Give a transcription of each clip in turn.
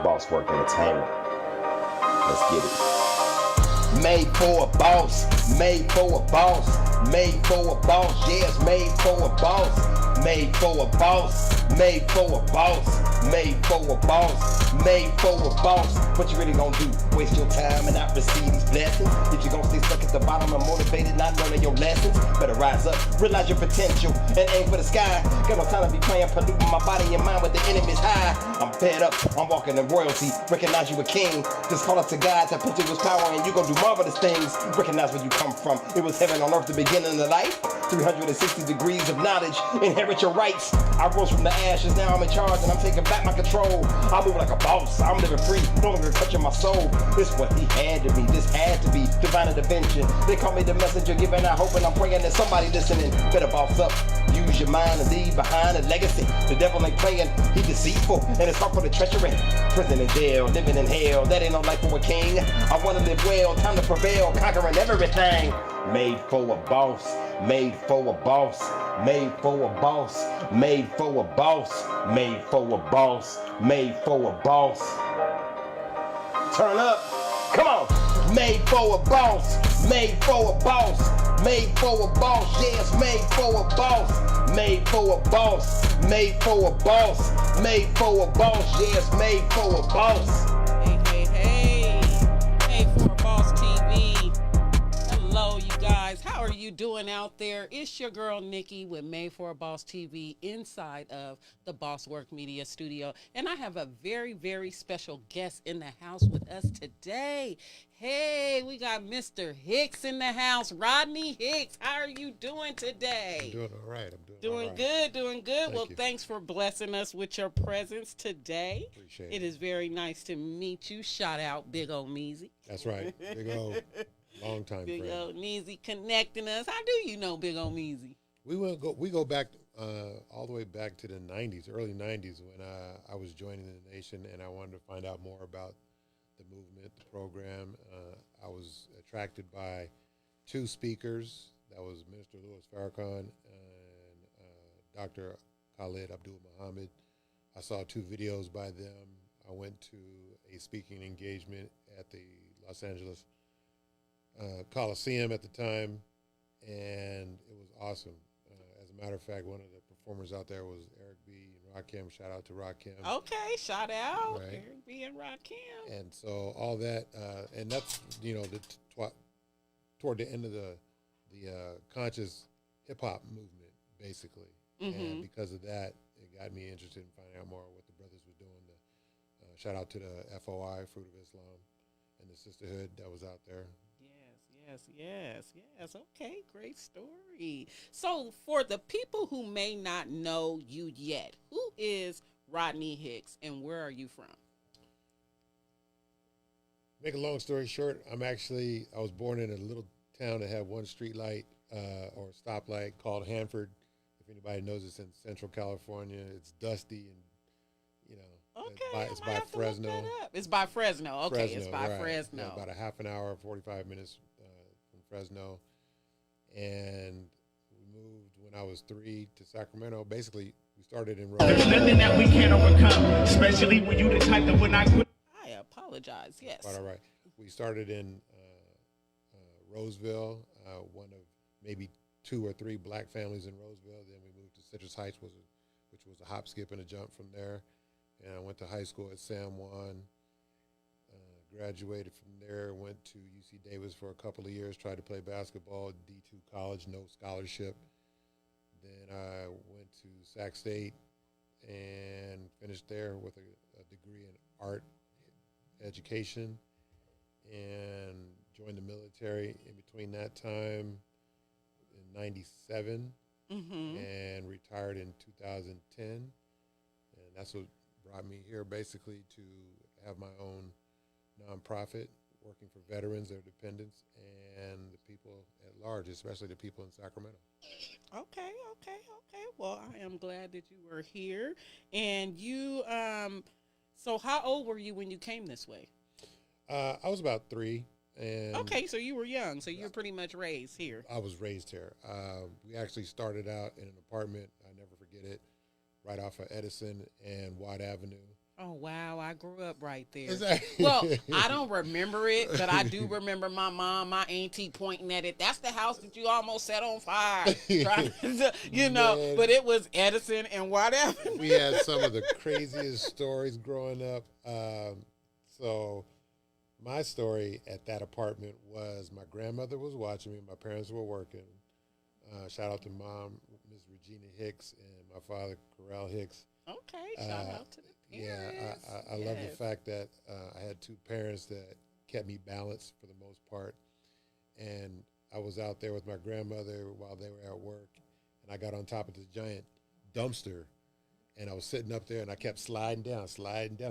Boss Work Entertainment. Let's get it. Made for a boss, made for a boss, made for a boss, yes, made for a boss, made for a boss, made for a boss, made for a boss, made for a boss. What you really gonna do? Waste your time and not receive these blessings? If you gonna stay stuck at the bottom and motivated, not learning your lessons, better rise up, realize your potential, and aim for the sky. Got no time to be playing, polluting my body and mind with the enemy's high. I'm fed up, I'm walking in royalty, recognize you a king. Just call up to God, tap into his power, and you gonna do marvelous things. Recognize where you come from. It was heaven on earth, the beginning of life. 360 degrees of knowledge, inherit your rights. I rose from the ashes, now I'm in charge and I'm taking back my control. I move like a boss, I'm living free, no longer touching my soul. This what he handed me, this had to be divine intervention. They call me the messenger, giving out hope, and I'm praying that somebody listening. Better boss up, use your mind and leave behind a legacy. The devil ain't playing, he deceitful, and it's hard for the treachery. Prison and jail, living in hell, that ain't no life for a king. I wanna live well, time to prevail, conquering everything. Made for a boss, made for a boss, made for a boss, made for a boss, made for a boss, made for a boss. Turn up, come on. Made for a boss, made for a boss, made for a boss, yes, made for a boss, made for a boss, made for a boss, made for a boss, yes, made for a boss. Made for a Boss TV. Hello, you guys. How are you doing out there? It's your girl, Nikki, with Made for a Boss TV inside of the Boss Work Media Studio. And I have a very, very special guest in the house with us today. Hey, we got Mr. Hicks in the house. Rodney Hicks, how are you doing today? I'm doing all right. Doing good. Well, thanks for blessing us with your presence today. Appreciate it. It is very nice to meet you. Shout out Big Ol' Meezy. That's right. Big Ol', long time Big friend. Ol' Meezy connecting us. How do you know Big Ol' Meezy? We go back all the way back to the 90s, early 90s, when I was joining the nation and I wanted to find out more about the movement, the program. I was attracted by two speakers. That was Minister Louis Farrakhan and Dr. Khalid Abdul Muhammad. I saw two videos by them. I went to a speaking engagement at the Los Angeles Coliseum at the time, and it was awesome. As a matter of fact, one of the performers out there was Eric B. and Rakim. Shout out to Rakim. Okay, shout out right. Eric B. and Rakim. And so all that, and that's toward the end of the conscious hip hop movement, basically. Mm-hmm. And because of that, it got me interested in finding out more what the brothers were doing. Shout out to the FOI, Fruit of Islam, and the sisterhood that was out there. Yes. Okay, great story. So for the people who may not know you yet, who is Rodney Hicks and where are you from? Make a long story short, I was born in a little town that had one street light or stoplight called Hanford. If anybody knows, it's in Central California. It's dusty and, okay, it's by Fresno. It's by Fresno. Okay, Fresno, it's by right. Fresno. Yeah, about a half an hour, 45 minutes from Fresno. And we moved when I was 3 to Sacramento. Basically, we started in Roseville. There's nothing that we can't overcome, especially when you the type that would not quit. I apologize, yes. Quite all right. We started in Roseville, one of maybe 2 or 3 black families in Roseville. Then we moved to Citrus Heights, which was a hop, skip, and a jump from there. And I went to high school at San Juan, graduated from there, went to UC Davis for a couple of years, tried to play basketball, D2 college, no scholarship. Then I went to Sac State and finished there with a degree in art education and joined the military in between that time in 97 and retired in 2010. And that's what brought me here basically to have my own nonprofit working for veterans, their dependents, and the people at large, especially the people in Sacramento. Okay. Well, I am glad that you were here. And you, so how old were you when you came this way? I was about 3. And okay, so you were young. So you were pretty much raised here. I was raised here. We actually started out in an apartment, I never forget it, right off of Edison and Watt Avenue. Oh, wow. I grew up right there. Is that- Well, I don't remember it, but I do remember my mom, my auntie pointing at it. That's the house that you almost set on fire. Trying to, Man. but it was Edison and whatever. We had some of the craziest stories growing up. So my story at that apartment was my grandmother was watching me. My parents were working. Shout out to Mom, Miss Regina Hicks, and my father, Corral Hicks. Okay, shout out to the parents. I love the fact that I had two parents that kept me balanced for the most part. And I was out there with my grandmother while they were at work, and I got on top of this giant dumpster, and I was sitting up there, and I kept sliding down.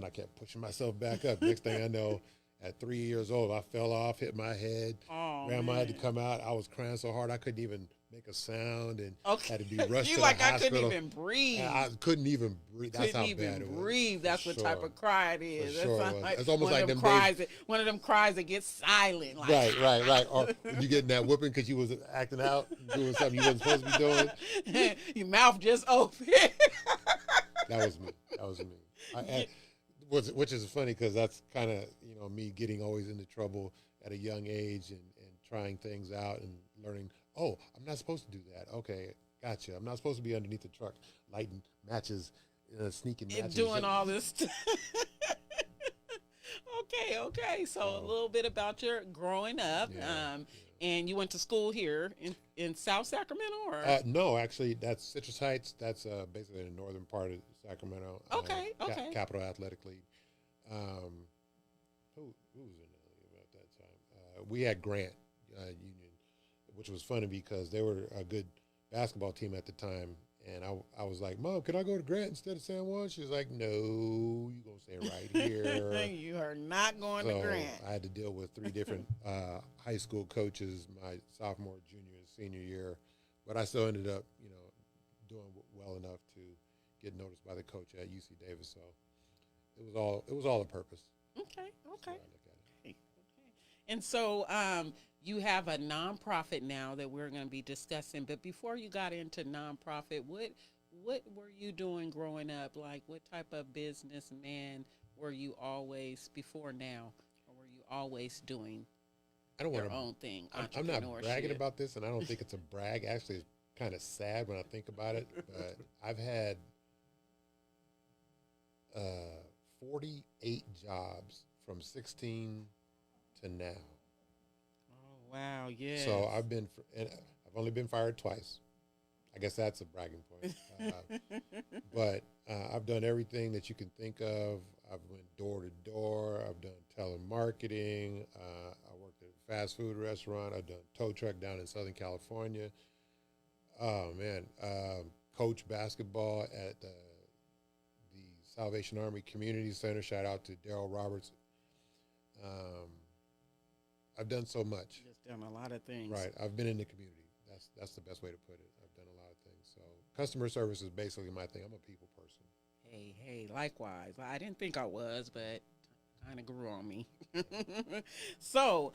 I kept pushing myself back up. Next thing I know, at 3 years old, I fell off, hit my head. Oh, Grandma had to man. come out. I was crying so hard I couldn't even make a sound, and Okay. had to be rushed You to like the I hospital. couldn't even breathe. And I couldn't even breathe. That's Couldn't how bad even it was. breathe. That's For what type sure. of cry it is. For That sure it sounds was. like It's almost one like of them them cries. days- One of them cries that gets silent. Like, Right. Or when you getting that whooping because you was acting out, doing something you wasn't supposed to be doing. Your mouth just open. That was me. Which is funny because that's kind of me getting always into trouble at a young age and trying things out and learning. Oh, I'm not supposed to do that. Okay, gotcha. I'm not supposed to be underneath the truck lighting matches, sneaking matches, And doing all this stuff. Okay. So a little bit about your growing up. Yeah. And you went to school here in South Sacramento, or? No, actually, that's Citrus Heights. That's basically the northern part of Sacramento. Okay. Capital Athletic League. Who was in the league about that time? We had Grant Union, which was funny because they were a good basketball team at the time. And I was like, Mom, can I go to Grant instead of San Juan? She was like, no, you're going to stay right here. You are not going to Grant. I had to deal with 3 different high school coaches my sophomore, junior, and senior year. But I still ended up, doing well enough to get noticed by the coach at UC Davis. So it was all a purpose. Okay. That's the way I look at it. Okay. And so you have a nonprofit now that we're going to be discussing. But before you got into nonprofit, what were you doing growing up? Like, what type of businessman were you always before now, or were you always doing I don't your want own thing? I'm not bragging entrepreneurship? about this, and I don't think it's a brag. Actually, it's kind of sad when I think about it. But I've had 48 jobs from 16 to now. Oh, wow, yeah. So and I've only been fired twice. I guess that's a bragging point. But I've done everything that you can think of. I've went door to door. I've done telemarketing. I worked at a fast food restaurant. I've done tow truck down in Southern California. Oh man, coach basketball at the Salvation Army Community Center. Shout out to Daryl Roberts. I've done so much. Just done a lot of things. Right. I've been in the community. That's the best way to put it. I've done a lot of things. So customer service is basically my thing. I'm a people person. Hey, likewise. I didn't think I was, but kind of grew on me. So,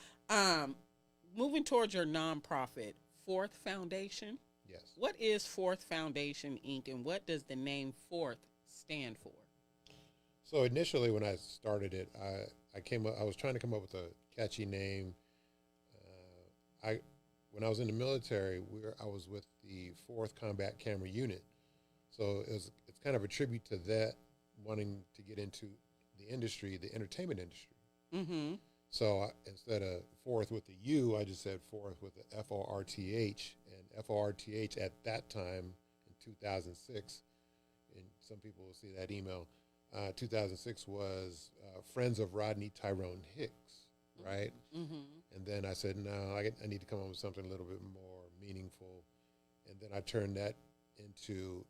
moving towards your nonprofit, Fourth Foundation. Yes. What is Fourth Foundation, Inc., and what does the name Fourth stand for? So initially when I started it, I was trying to come up with a catchy name. When I was in the military, I was with the 4th Combat Camera Unit. So it's kind of a tribute to that, wanting to get into the industry, the entertainment industry. Mm-hmm. So instead of fourth with the U, I just said fourth with the FORTH. And FORTH at that time in 2006, and some people will see that email, 2006 was Friends of Rodney Tyrone Hicks, right? Mm-hmm. And then I said, no, I need to come up with something a little bit more meaningful. And then I turned that into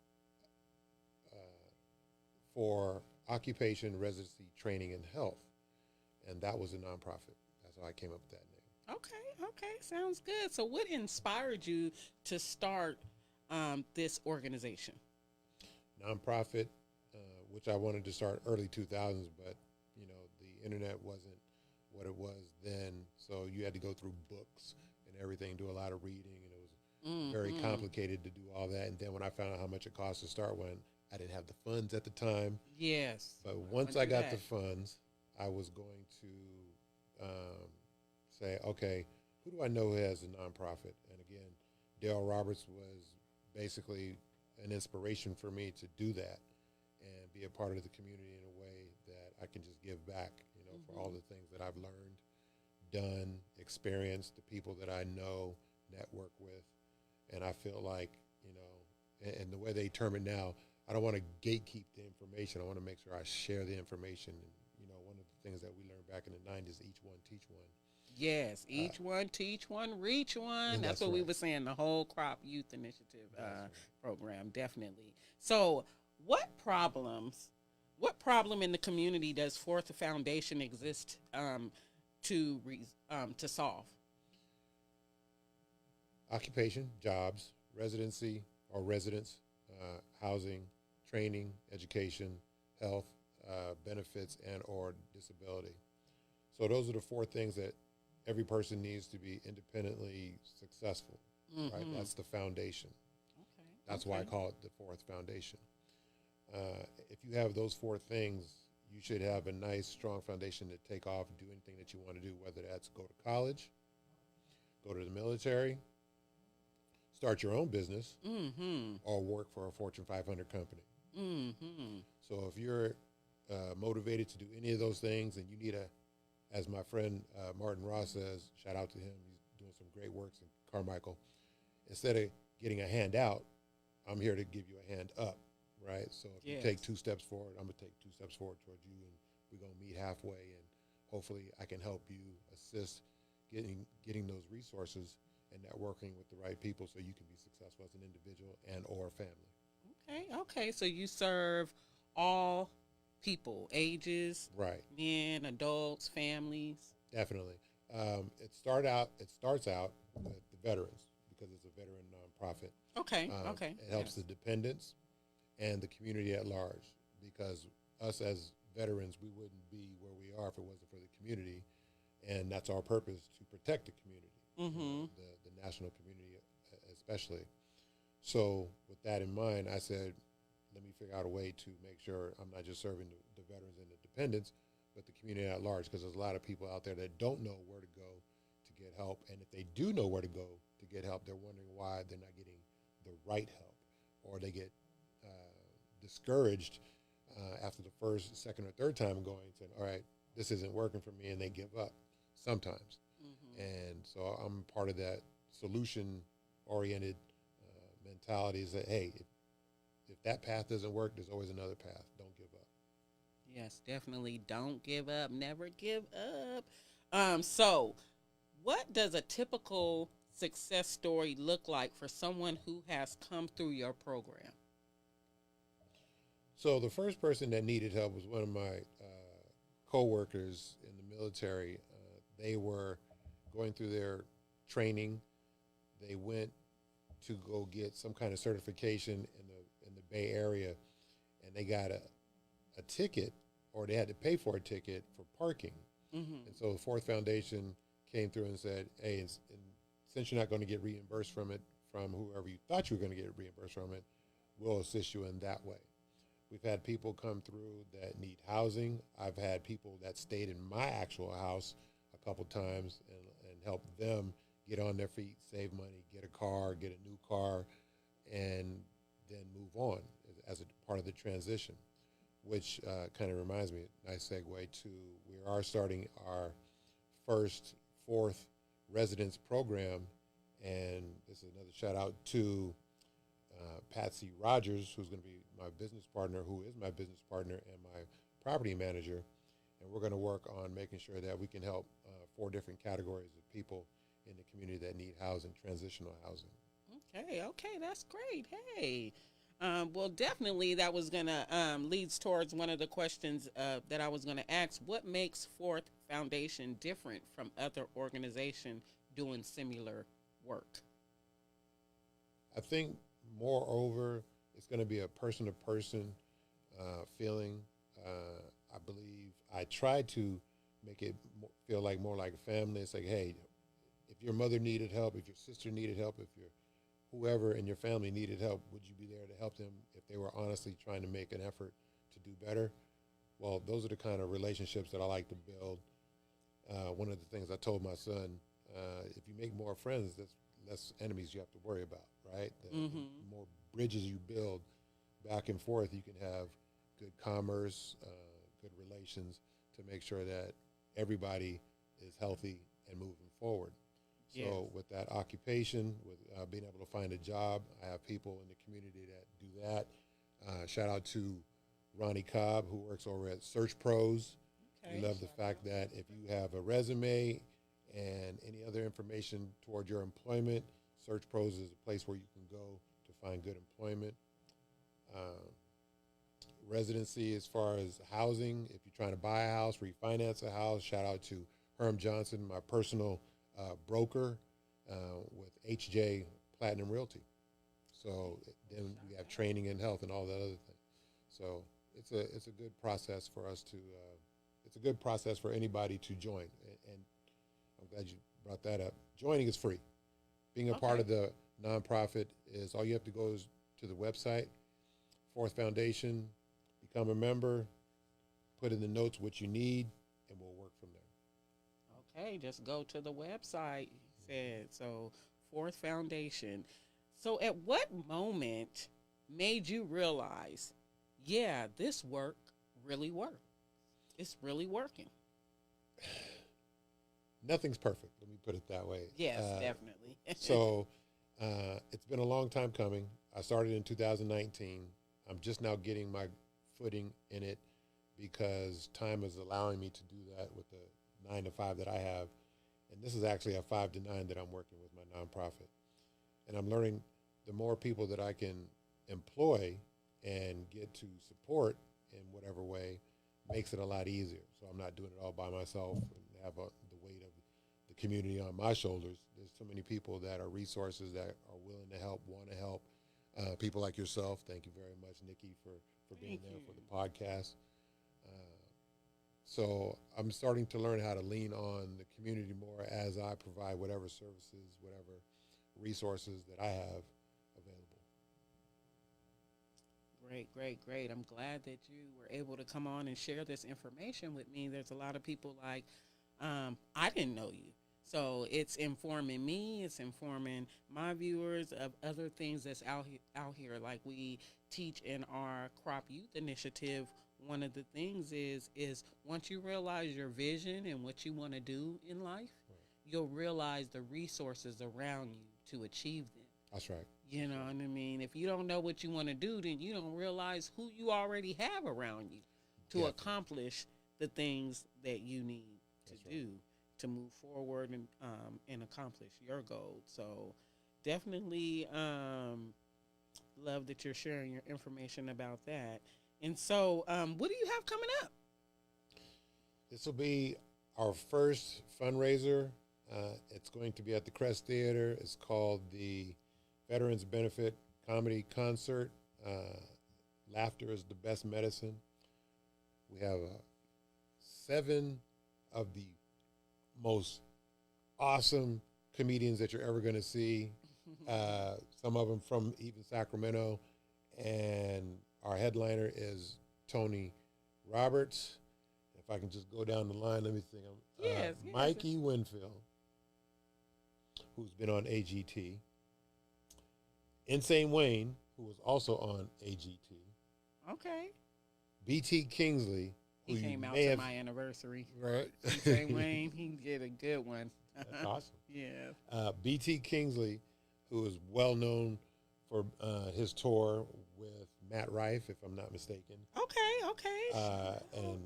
for occupation, residency, training, and health. And that was a nonprofit. That's how I came up with that name. Okay, sounds good. So what inspired you to start this organization? Nonprofit, which I wanted to start early 2000s, but, the internet wasn't what it was then. So you had to go through books and everything, do a lot of reading, and it was very complicated to do all that. And then when I found out how much it cost to start one, I didn't have the funds at the time. Yes. But once I went through got the that. funds, I was going to say, okay, who do I know who has a nonprofit? And again, Dale Roberts was basically an inspiration for me to do that and be a part of the community in a way that I can just give back, for all the things that I've learned, done, experienced, the people that I know, network with. And I feel like, and the way they term it now, I don't want to gatekeep the information. I want to make sure I share the information. And, one of the things that we learned back in the 90s, each one, teach one. Yes, each one, teach one, reach one. That's That's what we right. were saying, the whole Crop Youth Initiative Right. program, definitely. So, what problem in the community does Fourth Foundation exist to solve? Occupation, jobs, residency or residence, housing, training, education, health, benefits, and or disability. So those are the four things that every person needs to be independently successful, right? That's the foundation. Okay. That's why I call it the Fourth Foundation. If you have those four things, you should have a nice, strong foundation to take off and do anything that you want to do, whether that's go to college, go to the military, start your own business, or work for a Fortune 500 company. So if you're motivated to do any of those things and you need as my friend Martin Ross says, shout out to him, he's doing some great works in Carmichael, instead of getting a hand out, I'm here to give you a hand up, right? So if you take 2 steps forward, I'm going to take 2 steps forward towards you, and we're going to meet halfway, and hopefully I can help you assist getting those resources and networking with the right people so you can be successful as an individual and or family. Okay. So you serve all people, ages, Right. men, adults, families. Definitely. It starts out with the veterans because it's a veteran nonprofit. Okay. It helps the dependents and the community at large because us as veterans, we wouldn't be where we are if it wasn't for the community, and that's our purpose, to protect the community, the national community especially. So with that in mind, I said, let me figure out a way to make sure I'm not just serving the veterans and the dependents, but the community at large, because there's a lot of people out there that don't know where to go to get help. And if they do know where to go to get help, they're wondering why they're not getting the right help, or they get discouraged after the first, second, or third time going, saying, all right, this isn't working for me, and they give up sometimes. And so I'm part of that solution-oriented mentality is that, hey, if that path doesn't work, there's always another path. Don't give up. Yes, definitely. Don't give up. Never give up. So, what does a typical success story look like for someone who has come through your program? So the first person that needed help was one of my co-workers in the military. They were going through their training. They went to go get some kind of certification in the Bay Area, and they got a ticket, or they had to pay for a ticket for parking. And so the Fourth Foundation came through and said, hey, and since you're not going to get reimbursed from it, from whoever you thought you were going to get reimbursed from it, we'll assist you in that way. We've had people come through that need housing. I've had people that stayed in my actual house a couple times and helped them get on their feet, save money, get a car, get a new car, and then move on as a part of the transition, which kind of reminds me, nice segue to, we are starting our fourth residence program, and this is another shout out to Patsy Rogers, who's going to be my business partner, who is my business partner and my property manager, and we're going to work on making sure that we can help 4 different categories of people in the community that need housing, transitional housing. Okay, that's great. Hey, well, definitely that was going to leads towards one of the questions that I was going to ask. What makes Fourth Foundation different from other organizations doing similar work? I think, moreover, it's going to be a person-to-person feeling. I believe I try to make it feel like more like a family. It's like, hey, if your mother needed help, if your sister needed help, if your whoever in your family needed help, would you be there to help them if they were honestly trying to make an effort to do better? Well, those are the kind of relationships that I like to build. One of the things I told my son, if you make more friends, there's less enemies you have to worry about, right? The more bridges you build back and forth, you can have good commerce, good relations to make sure that everybody is healthy and moving forward. Yes. So with that occupation, with being able to find a job, I have people in the community that do that. Shout out to Ronnie Cobb, who works over at Search Pros. Okay. We love the fact that if you have a resume and any other information toward your employment, Search Pros is a place where you can go to find good employment. Residency as far as housing, if you're trying to buy a house, refinance a house, shout out to Herm Johnson, my personal broker with HJ Platinum Realty. So then we have training in health and all that other thing. So it's a good process for us to, it's a good process for anybody to join. And I'm glad you brought that up. Joining is free. Being a part of the nonprofit is all you have to go is to the website, Fourth Foundation, become a member, put in the notes what you need, and we'll work from there. Okay, just go to the website, he said. So, Fourth Foundation. So, at what moment made you realize, yeah, this work really works? It's really working. Nothing's perfect, let me put it that way. Yes, definitely. So, it's been a long time coming. I started in 2019. I'm just now getting my footing in it because time is allowing me to do that with the 9 to 5 that I have. And this is actually a 5 to 9 that I'm working with my nonprofit. And I'm learning the more people that I can employ and get to support in whatever way makes it a lot easier. So I'm not doing it all by myself and have the weight of the community on my shoulders. There's so many people that are resources that are willing to help, want to help. People like yourself, thank you very much, Nikki, for being there for the podcast. So I'm starting to learn how to lean on the community more as I provide whatever services, whatever resources that I have available. Great, great, great. I'm glad that you were able to come on and share this information with me. There's a lot of people like, I didn't know you. So it's informing me, it's informing my viewers of other things that's out here. Like we teach in our Crop Youth Initiative, one of the things is once you realize your vision and what you want to do in life, you'll realize the resources around you to achieve them. That's right. You know what I mean? If you don't know what you want to do, then you don't realize who you already have around you to accomplish the things that you need to do to move forward and accomplish your goals. So definitely love that you're sharing your information about that. And so what do you have coming up? This will be our first fundraiser. It's going to be at the Crest Theater. It's called the Veterans Benefit Comedy Concert. Laughter is the best medicine. We have 7 of the most awesome comedians that you're ever going to see. Some of them from even Sacramento. And our headliner is Tony Roberts. If I can just go down the line, let me think. Yes, Mikey Winfield, who's been on AGT. Insane Wayne, who was also on AGT. Okay. BT Kingsley, who He came you out may to have, my anniversary. right? Insane Wayne, he did a good one. That's awesome. Yeah. BT Kingsley, who is well known for his tour with Matt Rife, if I'm not mistaken. Okay. And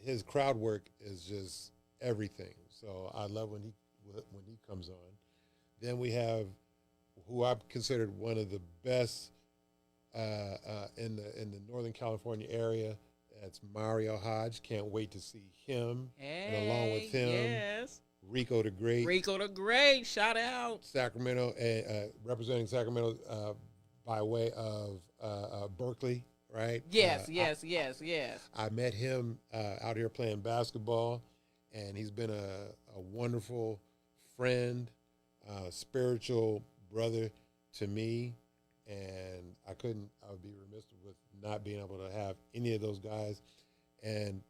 his crowd work is just everything. So I love when he comes on. Then we have who I've considered one of the best in the Northern California area. That's Mario Hodge. Can't wait to see him. Hey, and along with him, yes. Rico the Great. Rico the Great, shout out. Sacramento, representing Sacramento by way of Berkeley, right? Yes. I met him out here playing basketball, and he's been a wonderful friend, spiritual brother to me, and I would be remiss with not being able to have any of those guys. And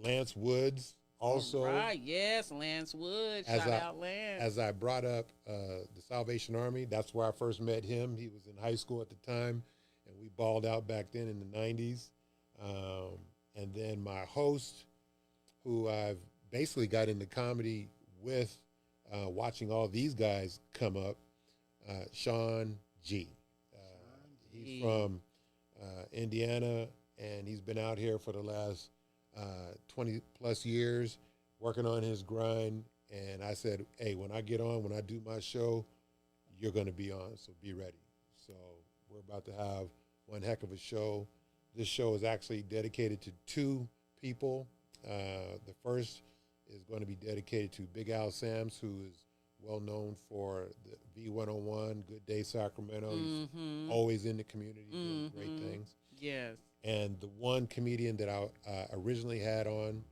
Lance Woods also. Right, yes, Lance Woods. Shout out Lance. As I brought up the Salvation Army, that's where I first met him. He was in high school at the time, and we balled out back then in the 90s. And then my host, who I've basically got into comedy with, watching all these guys come up, Sean G. He's from Indiana, and he's been out here for the last 20 plus years working on his grind. And I said, hey, when I get on, when I do my show, you're going to be on, so be ready. So we're about to have one heck of a show. This show is actually dedicated to two people. The first is going to be dedicated to Big Al Sams, who is well known for the V101, Good Day Sacramento. He's always in the community doing great things. Yes. And the one comedian that I originally had on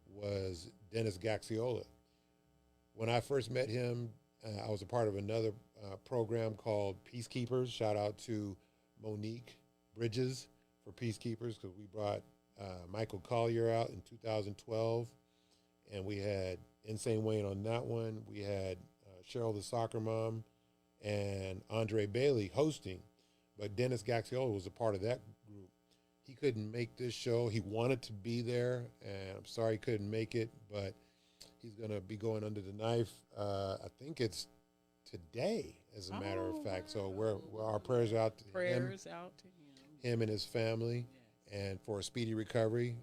was Dennis Gaxiola. When I first met him, I was a part of another program called Peacekeepers. Shout out to Monique Bridges for Peacekeepers, because we brought Michael Collier out in 2012, and we had Insane Wayne on that one. We had Cheryl the Soccer Mom and Andre Bailey hosting, but Dennis Gaxiola was a part of that group. He couldn't make this show. He wanted to be there, and I'm sorry he couldn't make it, but he's going to be going under the knife. I think it's today, as a matter of fact. So our prayers out to him and his family, and for a speedy recovery.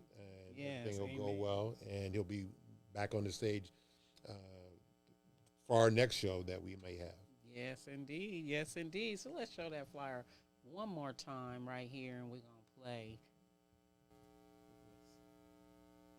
And everything will go well, and he'll be back on the stage for our next show that we may have. Yes, indeed. Yes, indeed. So let's show that flyer one more time right here, and we're going to play.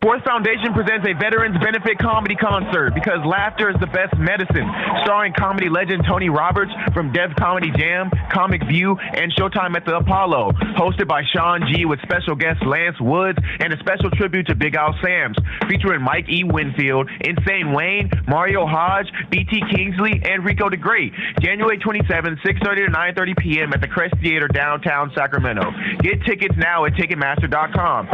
Force Foundation presents a Veterans Benefit Comedy Concert because laughter is the best medicine. Starring comedy legend Tony Roberts from Dev Comedy Jam, Comic View, and Showtime at the Apollo. Hosted by Sean G with special guest Lance Woods and a special tribute to Big Al Sams. Featuring Mike E. Winfield, Insane Wayne, Mario Hodge, B.T. Kingsley, and Rico the Great. January 27th, 6:30 to 9:30 p.m. at the Crest Theater, downtown Sacramento. Get tickets now at Ticketmaster.com.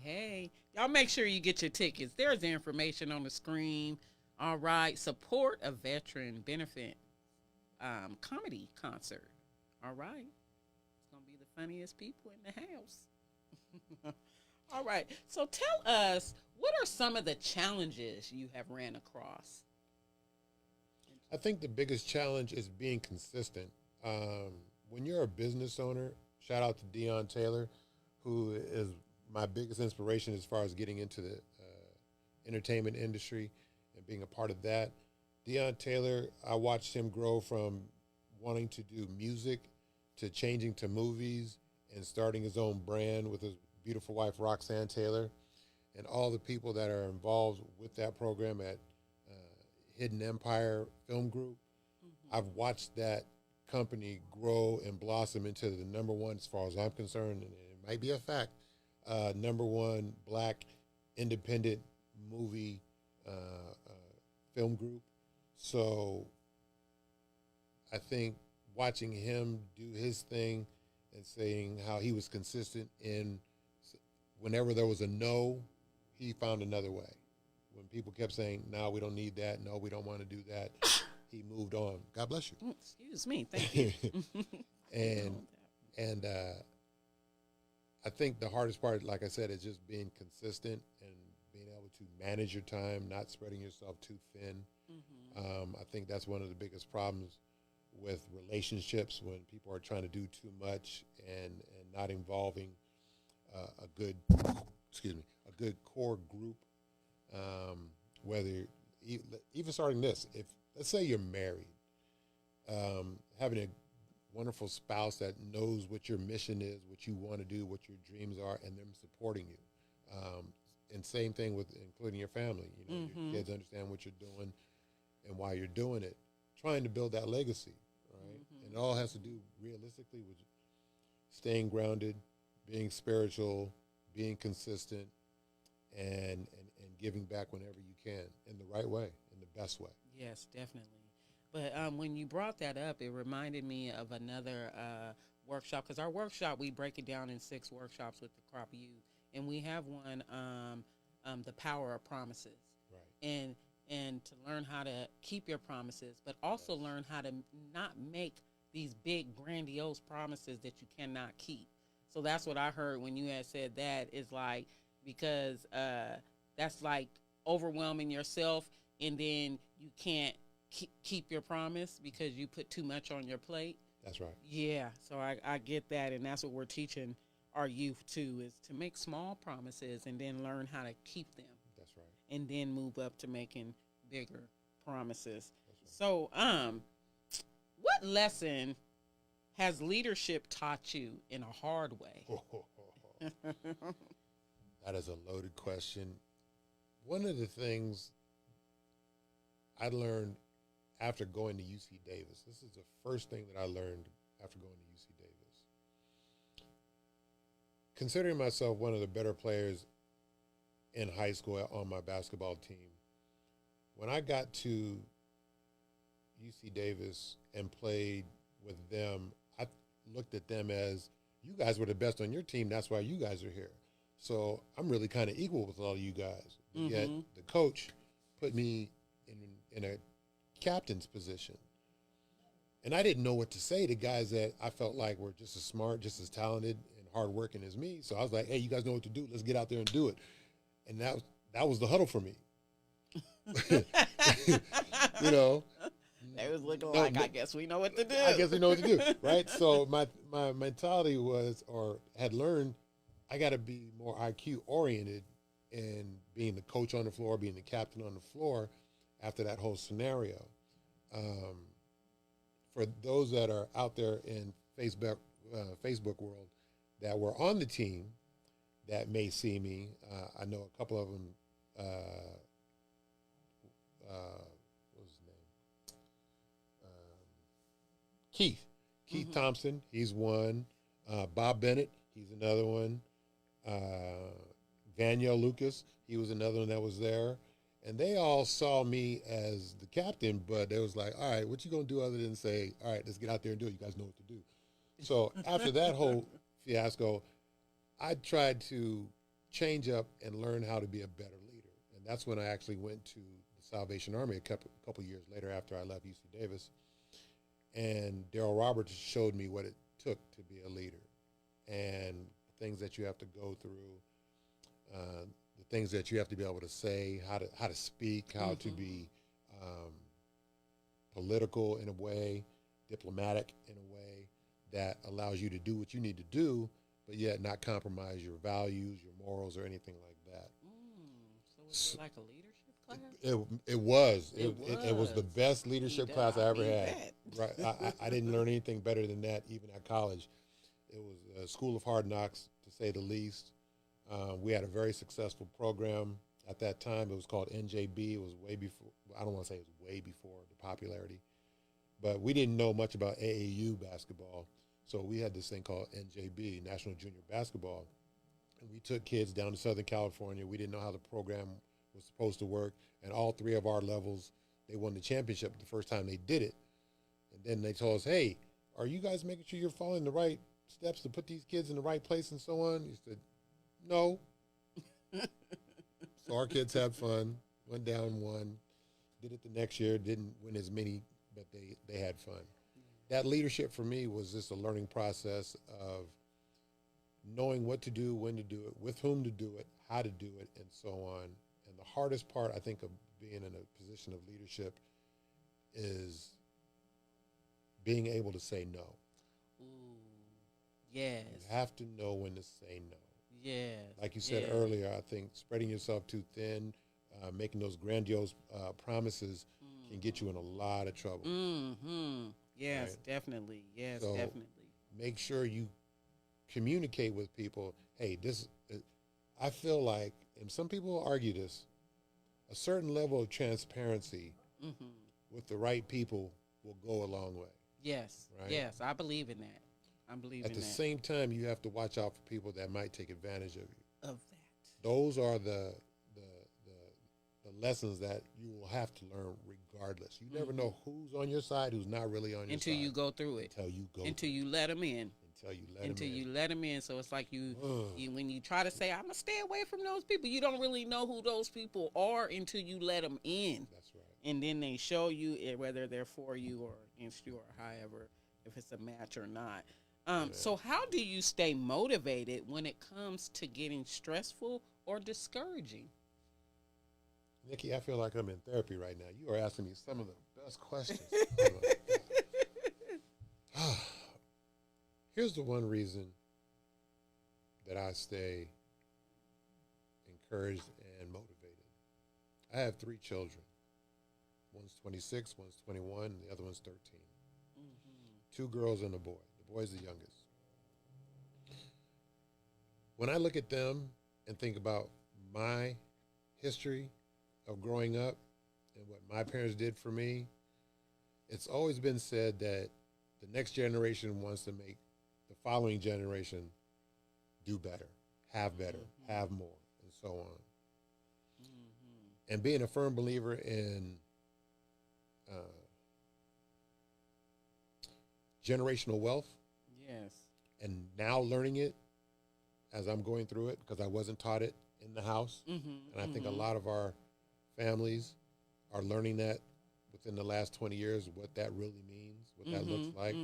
Hey, y'all make sure you get your tickets. There's the information on the screen. All right. Support a veteran benefit comedy concert. All right. It's going to be the funniest people in the house. All right. So tell us, what are some of the challenges you have ran across? I think the biggest challenge is being consistent. When you're a business owner, shout out to Deion Taylor, who is my biggest inspiration as far as getting into the entertainment industry and being a part of that. Deion Taylor, I watched him grow from wanting to do music to changing to movies and starting his own brand with his beautiful wife, Roxanne Taylor, and all the people that are involved with that program at Hidden Empire Film Group. I've watched that company grow and blossom into the number one, as far as I'm concerned, and it might be a fact, number one black independent movie film group. So I think watching him do his thing and saying how he was consistent in whenever there was a no, he found another way. When people kept saying, no, we don't need that, no, we don't want to do that, he moved on. God bless you. Excuse me. Thank you. and I think the hardest part, like I said, is just being consistent and being able to manage your time, not spreading yourself too thin. I think that's one of the biggest problems with relationships, when people are trying to do too much and not involving a good core group. Whether even starting this, if let's say you're married, having a wonderful spouse that knows what your mission is, what you want to do, what your dreams are, and them supporting you. And same thing with including your family. You know, your kids understand what you're doing and why you're doing it. Trying to build that legacy, right? And it all has to do realistically with staying grounded, being spiritual, being consistent, and giving back whenever you can in the right way, in the best way. Yes, definitely. But when you brought that up, it reminded me of another workshop, because our workshop, we break it down in 6 workshops with the crop youth, and we have one, the power of promises, Right. and to learn how to keep your promises, but also learn how to not make these big grandiose promises that you cannot keep. So that's what I heard when you had said that, is like, because that's like overwhelming yourself, and then you can't keep your promise because you put too much on your plate. That's right. Yeah, so I get that, and that's what we're teaching our youth too, is to make small promises and then learn how to keep them, That's right. and then move up to making bigger promises. That's right. So, what lesson has leadership taught you in a hard way? That is a loaded question. One of the things I learned after going to UC Davis, this is the first thing that I learned after going to UC Davis. Considering myself one of the better players in high school on my basketball team, when I got to UC Davis and played with them, I looked at them as, you guys were the best on your team, that's why you guys are here. So I'm really kind of equal with all of you guys. But yet the coach put me in a captain's position. And I didn't know what to say to guys that I felt like were just as smart, just as talented and hardworking as me. So I was like, hey, you guys know what to do. Let's get out there and do it. And that was the huddle for me. You know, They was looking like, I guess we know what to do. I guess we know what to do, right? So my mentality was, or had learned, I got to be more IQ oriented, and being the coach on the floor, being the captain on the floor after that whole scenario. For those that are out there in Facebook world that were on the team that may see me, I know a couple of them. What was his name? Keith Thompson, he's one. Bob Bennett, he's another one. Vaniel Lucas, he was another one that was there. And they all saw me as the captain, but they was like, all right, what you going to do other than say, all right, let's get out there and do it. You guys know what to do. So after that whole fiasco, I tried to change up and learn how to be a better leader. And that's when I actually went to the Salvation Army a couple years later after I left UC Davis. And Daryl Roberts showed me what it took to be a leader and the things that you have to go through, the things that you have to be able to say, how to speak, how to be political in a way, diplomatic in a way that allows you to do what you need to do, but yet not compromise your values, your morals, or anything like that. So was it like a leadership class? It was. It was the best leadership class I ever had. Right. I didn't learn anything better than that, even at college. It was a school of hard knocks, to say the least. We had a very successful program at that time. It was called NJB. It was way before, I don't want to say it was way before the popularity, but we didn't know much about AAU basketball. So we had this thing called NJB, National Junior Basketball. And we took kids down to Southern California. We didn't know how the program was supposed to work. And all 3 of our levels, they won the championship the first time they did it. And then they told us, hey, are you guys making sure you're following the right steps to put these kids in the right place and so on? He said, no. So our kids had fun, went down, won, did it the next year, didn't win as many, but they had fun. That leadership for me was just a learning process of knowing what to do, when to do it, with whom to do it, how to do it, and so on. And the hardest part, I think, of being in a position of leadership is being able to say no. Ooh, yes. You have to know when to say no. Yes. Like you said earlier, I think spreading yourself too thin, making those grandiose promises can get you in a lot of trouble. Yes, right? Definitely. Yes, So definitely. make sure you communicate with people. Hey, I feel like, and some people argue this, a certain level of transparency with the right people will go a long way. Yes. Right? Yes, I believe in that. I believe At in the that. same time, you have to watch out for people that might take advantage of you. Of that. Those are the the lessons that you will have to learn regardless. You never know who's on your side, who's not really on your until side. you go through it. Until you let them in. Until you let them in. So it's like you when you try to say, I'm going to stay away from those people, you don't really know who those people are until you let them in. That's right. And then they show you whether they're for you or against you or however, if it's a match or not. So how do you stay motivated when it comes to getting stressful or discouraging? Nikki, I feel like I'm in therapy right now. You are asking me some of the best questions. Here's the one reason that I stay encouraged and motivated. I have 3 children. One's 26, one's 21, and the other one's 13. 2 girls and a boy. The boy's the youngest. When I look at them and think about my history of growing up and what my parents did for me, it's always been said that the next generation wants to make the following generation do better, have more, and so on. And being a firm believer in generational wealth, yes, and now learning it as I'm going through it because I wasn't taught it in the house. And I think a lot of our families are learning that within the last 20 years, what that really means, what that looks like.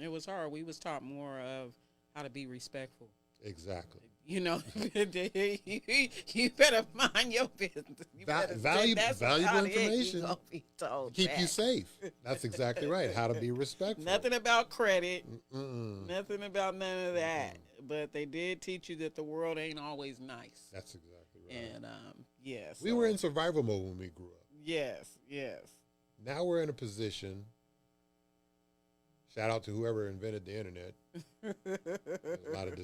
It was hard. We was taught more of how to be respectful. Exactly. You know, you better mind your business. You Valuable information. Be told Keep that. you safe. That's exactly right. How to be respectful. Nothing about credit. Nothing about none of that. But they did teach you that the world ain't always nice. That's exactly right. And yes, we were in survival mode when we grew up. Yes. Now we're in a position. Shout out to whoever invented the internet. There's a lot of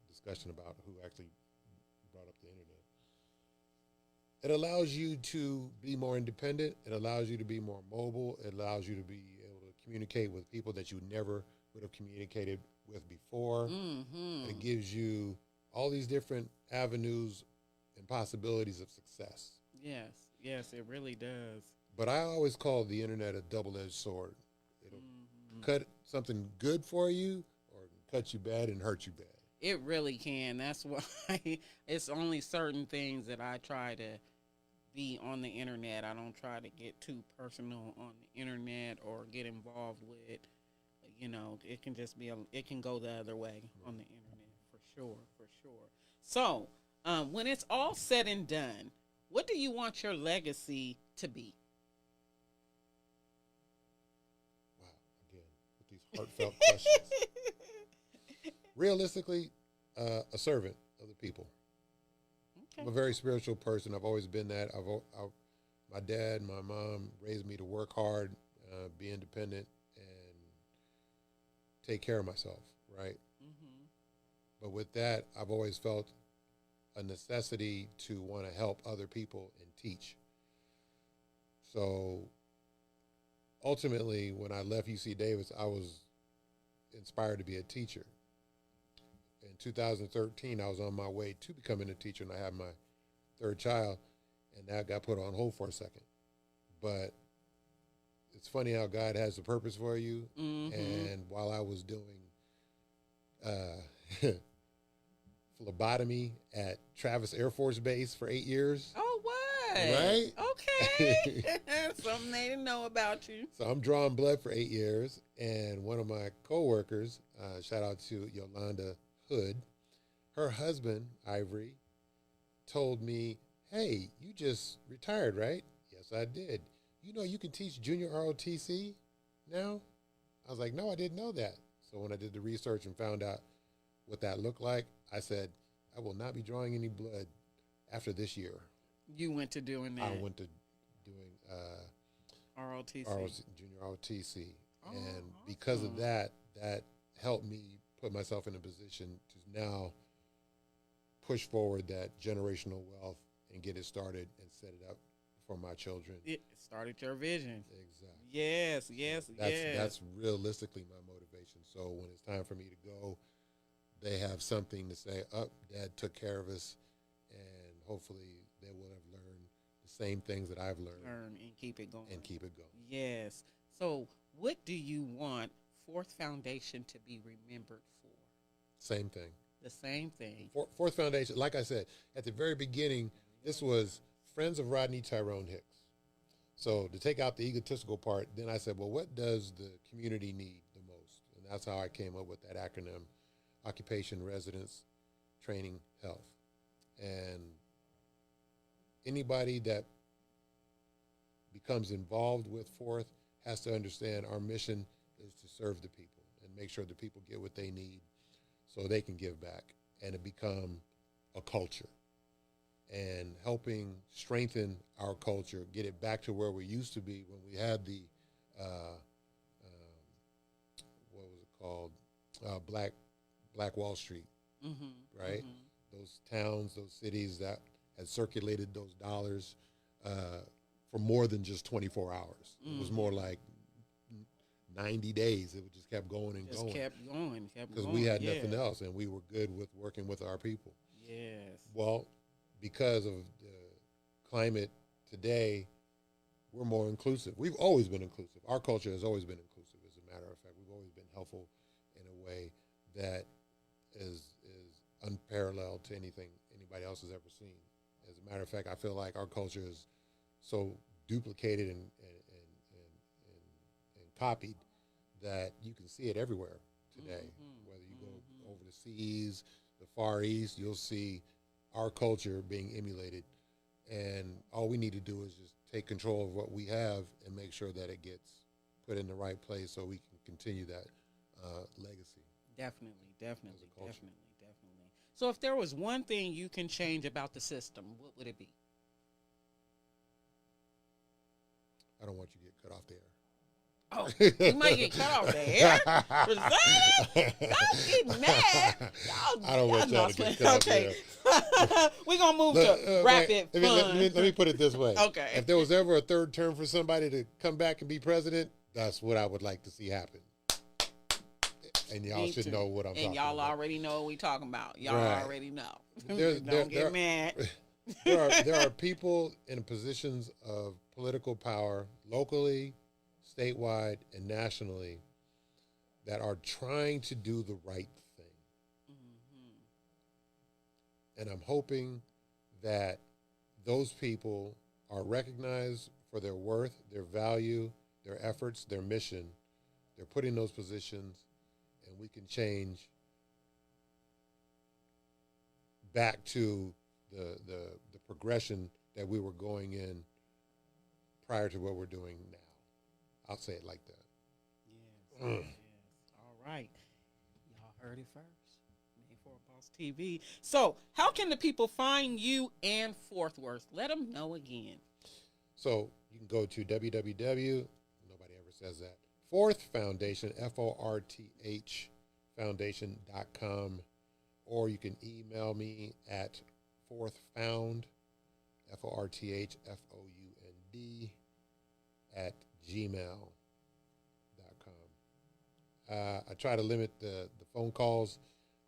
discussion about who actually brought up the internet. It allows you to be more independent. It allows you to be more mobile. It allows you to be able to communicate with people that you never would have communicated with before. It gives you all these different avenues and possibilities of success. Yes, it really does. But I always call the internet a double-edged sword. It'll cut something good for you or cut you bad and hurt you bad. It really can. That's why it's only certain things that I try to be on the internet. I don't try to get too personal on the internet or get involved with. You know, it can just be it can go the other way on the internet for sure. So, when it's all said and done, what do you want your legacy to be? Wow, again, with these heartfelt questions. Realistically, a servant of the people. Okay. I'm a very spiritual person. I've always been that. My dad and my mom raised me to work hard, be independent, and take care of myself, right? But with that, I've always felt a necessity to want to help other people and teach. So ultimately, when I left UC Davis, I was inspired to be a teacher. In 2013, I was on my way to becoming a teacher, and I had my 3rd child, and that got put on hold for a second. But it's funny how God has a purpose for you. And while I was doing phlebotomy at Travis Air Force Base for 8 years. Oh, what? Right? Okay. Something they didn't know about you. So I'm drawing blood for 8 years, and one of my coworkers, shout out to Yolanda Hood, her husband, Ivory, told me, hey, you just retired, right? Yes, I did. You know you can teach junior ROTC now? I was like, no, I didn't know that. So when I did the research and found out what that looked like, I said, I will not be drawing any blood after this year. You went to doing that. I went to doing ROTC. Junior ROTC. And because of that, that helped me put myself in a position to now push forward that generational wealth and get it started and set it up for my children. It started your vision. Exactly. Yes. That's realistically my motivation. So when it's time for me to go, they have something to say, Dad took care of us, and hopefully they will have learned the same things that I've learned. Learn and keep it going. And keep it going. Yes. So, what do you want Fourth Foundation to be remembered for? Same thing. The same thing. Fourth Foundation, like I said, at the very beginning, this was Friends of Rodney Tyrone Hicks. So to take out the egotistical part, then I said, well, what does the community need the most? And that's how I came up with that acronym, Occupation, Residence, Training, Health. And anybody that becomes involved with Fourth has to understand our mission is to serve the people and make sure the people get what they need so they can give back and it become a culture. And helping strengthen our culture, get it back to where we used to be when we had the, what was it called, Black Wall Street, right? Those towns, those cities that had circulated those dollars for more than just 24 hours. It was more like 90 days. It just kept going and going. Kept going. Because we had nothing else, and we were good with working with our people. Yes. Well, because of the climate today, we're more inclusive. We've always been inclusive. Our culture has always been inclusive, as a matter of fact. We've always been helpful in a way that is unparalleled to anything anybody else has ever seen. As a matter of fact, I feel like our culture is so duplicated and copied that you can see it everywhere today. Whether you go over the seas, the Far East, you'll see our culture being emulated, and all we need to do is just take control of what we have and make sure that it gets put in the right place so we can continue that legacy. Definitely. So if there was one thing you can change about the system, what would it be? I don't want you to get cut off the air. Oh, you might get cut off the air? Don't get mad. I don't want y'all to get cut off the air. We're going to move to rapid fun. Let me put it this way. Okay. If there was ever a third term for somebody to come back and be president, that's what I would like to see happen. And y'all should know what I'm talking about. And y'all already know what we talking about. Y'all already know. Don't get mad. There are people in positions of political power locally, statewide, and nationally that are trying to do the right thing. And I'm hoping that those people are recognized for their worth, their value, their efforts, their mission. They're put in those positions, and we can change back to the progression that we were going in prior to what we're doing now. I'll say it like that. Yes. All right. Y'all heard it first. Made for a Boss TV. So, how can the people find you and Fort Worth? Let them know again. So, you can go to www. Nobody ever says that. Fourth Foundation, FORTH Foundation.com, or you can email me at fourthfound, FORTHFOUND, at gmail.com. I try to limit the phone calls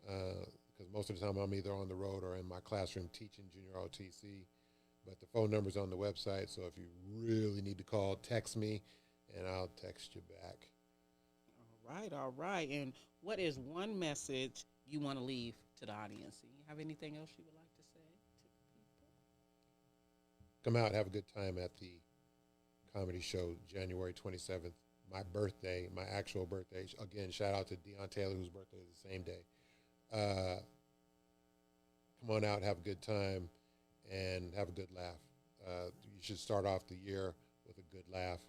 because most of the time I'm either on the road or in my classroom teaching junior OTC. But the phone number's on the website, so if you really need to call, text me, and I'll text you back. All right. And what is one message you want to leave to the audience? Do you have anything else you would like to say to people? Come out, have a good time at the comedy show, January 27th. My birthday, my actual birthday. Again, shout out to Deion Taylor, whose birthday is the same day. Come on out, have a good time, and have a good laugh. You should start off the year with a good laugh,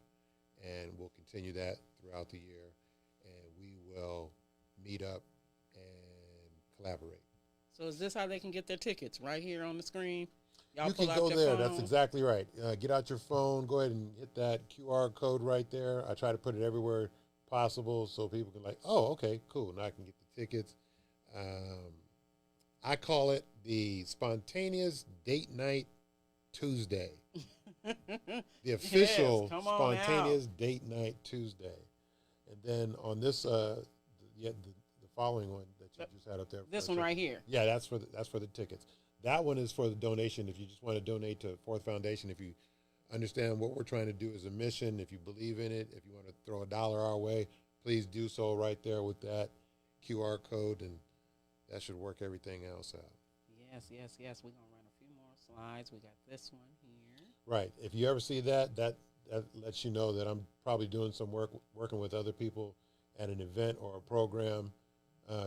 and we'll continue that throughout the year. And we will meet up and collaborate. So is this how they can get their tickets? Right here on the screen? Y'all You pull can out go your there. phone? That's exactly right. Get out your phone. Go ahead and hit that QR code right there. I try to put it everywhere possible so people can okay, cool. Now I can get the tickets. I call it the Spontaneous Date Night Tuesday. The official Spontaneous Date Night Tuesday. And then on this, the following one that you just had up there. This one right here. Yeah, that's for the tickets. That one is for the donation. If you just want to donate to Fourth Foundation, if you understand what we're trying to do as a mission, if you believe in it, if you want to throw $1 our way, please do so right there with that QR code, and that should work everything else out. Yes. We're going to run a few more slides. We got this one here. Right. If you ever see that lets you know that I'm probably doing some working with other people at an event or a program.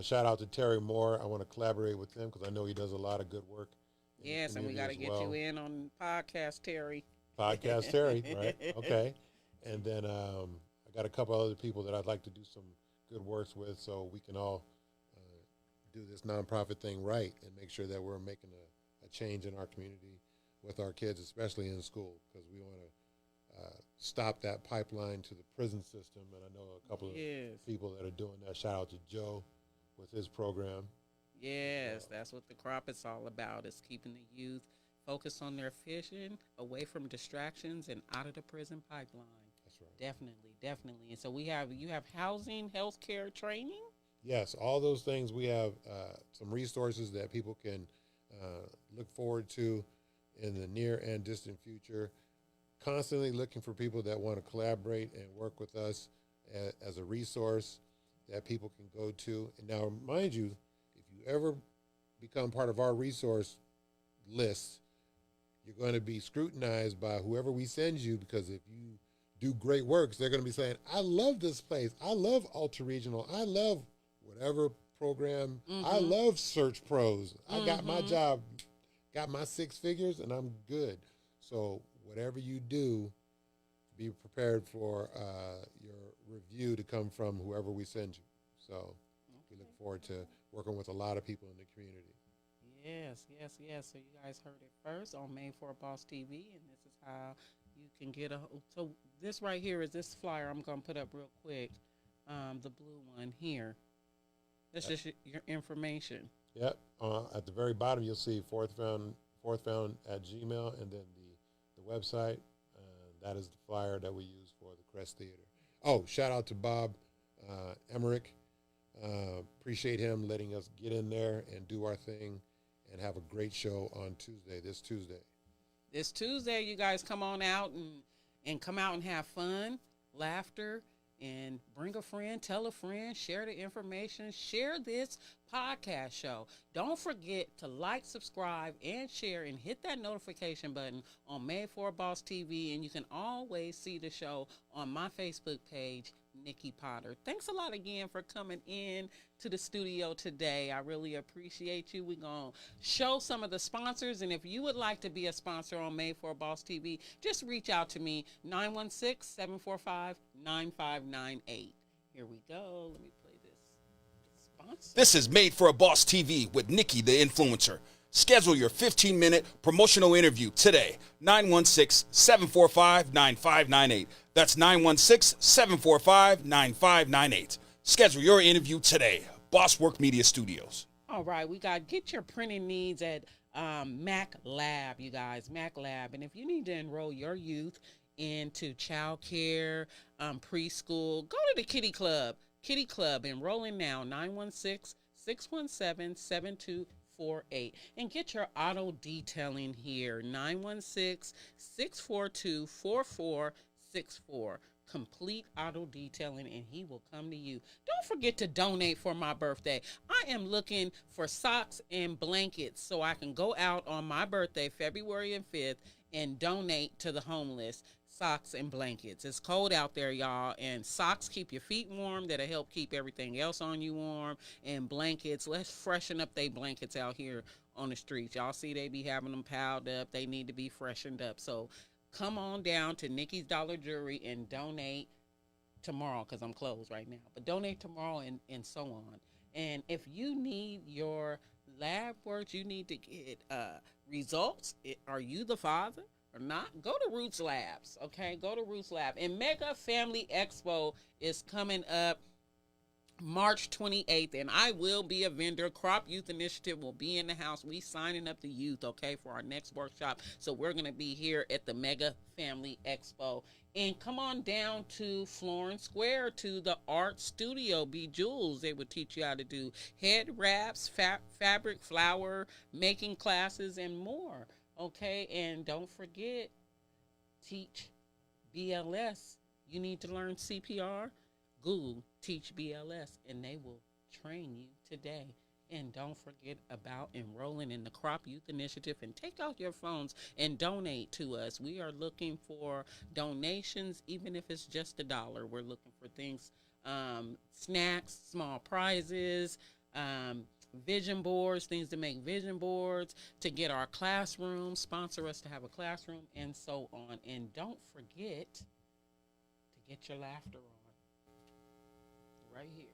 Shout out to Terry Moore. I want to collaborate with him because I know he does a lot of good work. Yes, and we got to get you in on podcast, Terry. Podcast Terry, right? Okay. And then I got a couple other people that I'd like to do some good works with, so we can all do this nonprofit thing right and make sure that we're making a change in our community with our kids, especially in school, because we want to stop that pipeline to the prison system. And I know a couple of people that are doing that. Shout out to Joe with his program. Yes, that's what the crop is all about, is keeping the youth focused on their fishing, away from distractions, and out of the prison pipeline. That's right. Definitely. And so you have housing, healthcare, training? Yes, all those things. We have some resources that people can look forward to in the near and distant future. Constantly looking for people that want to collaborate and work with us as a resource that people can go to. And now, mind you, if you ever become part of our resource list, you're going to be scrutinized by whoever we send you, because if you do great works, they're going to be saying, I love this place. I love Ultra Regional. I love whatever program. I love Search Pros. I got my job, got my 6 figures, and I'm good. So whatever you do, be prepared for your review to come from whoever we send you. So we look forward to working with a lot of people in the community. Yes. So you guys heard it first on Made for a Boss TV, and this is how you can get so this right here is this flyer I'm going to put up real quick, the blue one here. This is your information. Yep. At the very bottom, you'll see Fourth Found at Gmail, and then the website. That is the flyer that we use for the Crest Theater. Oh, shout out to Bob Emmerich. Appreciate him letting us get in there and do our thing and have a great show on this Tuesday. This Tuesday, you guys come on out and come out and have fun, laughter, and bring a friend, tell a friend, share the information, share this podcast show. Don't forget to like, subscribe, and share, and hit that notification button on Made for a Boss TV, and you can always see the show on my Facebook page, Nikki Potter. Thanks a lot again for coming in to the studio today. I really appreciate you. We're going to show some of the sponsors, and if you would like to be a sponsor on Made for a Boss TV, just reach out to me, 916-745-9598. Here we go. Let me play this sponsor. This is Made for a Boss TV with Nikki the Influencer. Schedule your 15-minute promotional interview today, 916-745-9598. That's 916-745-9598. Schedule your interview today. Boss Work Media Studios. All right, get your printing needs at Mac Lab, you guys, Mac Lab. And if you need to enroll your youth into child care, preschool, go to the Kitty Club. Kitty Club, enrolling now, 916-617-7248. And get your auto detailing here, 916-642-4464. Complete auto detailing, and he will come to you. Don't forget to donate for my birthday. I am looking for socks and blankets so I can go out on my birthday, February 5th, and donate to the homeless. Socks and blankets. It's cold out there, y'all, and socks keep your feet warm. That'll help keep everything else on you warm. And blankets, let's freshen up they blankets out here on the streets. Y'all see they be having them piled up. They need to be freshened up. So come on down to Nikki's Dollar Jewelry and donate tomorrow, because I'm closed right now. But donate tomorrow and so on. And if you need your lab work, you need to get results. Are you the father or not? Go to Roots Labs, okay? Go to Roots Lab. And Mega Family Expo is coming up March 28th, and I will be a vendor. Crop Youth Initiative will be in the house. We signing up the youth, okay, for our next workshop. So we're going to be here at the Mega Family Expo. And come on down to Florence Square to the art studio, Bejewels. They would teach you how to do head wraps, fabric, flower, making classes, and more, okay? And don't forget, teach BLS. You need to learn CPR? Google Teach BLS, and they will train you today. And don't forget about enrolling in the Crop Youth Initiative, and take out your phones and donate to us. We are looking for donations, even if it's just $1. We're looking for things, snacks, small prizes, vision boards, things to make vision boards, to get our classroom, sponsor us to have a classroom, and so on. And don't forget to get your laughter on right here.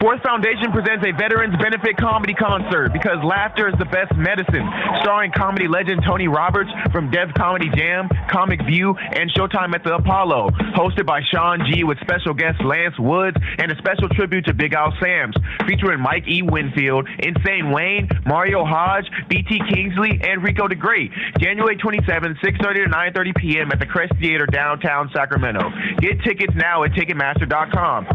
Force Foundation presents a Veterans Benefit Comedy Concert because laughter is the best medicine. Starring comedy legend Tony Roberts from Dev Comedy Jam, Comic View, and Showtime at the Apollo. Hosted by Sean G. with special guest Lance Woods and a special tribute to Big Al Sams. Featuring Mike E. Winfield, Insane Wayne, Mario Hodge, B.T. Kingsley, and Rico the Great. January 27th, 6:30 to 9:30 p.m. at the Crest Theater downtown Sacramento. Get tickets now at Ticketmaster.com.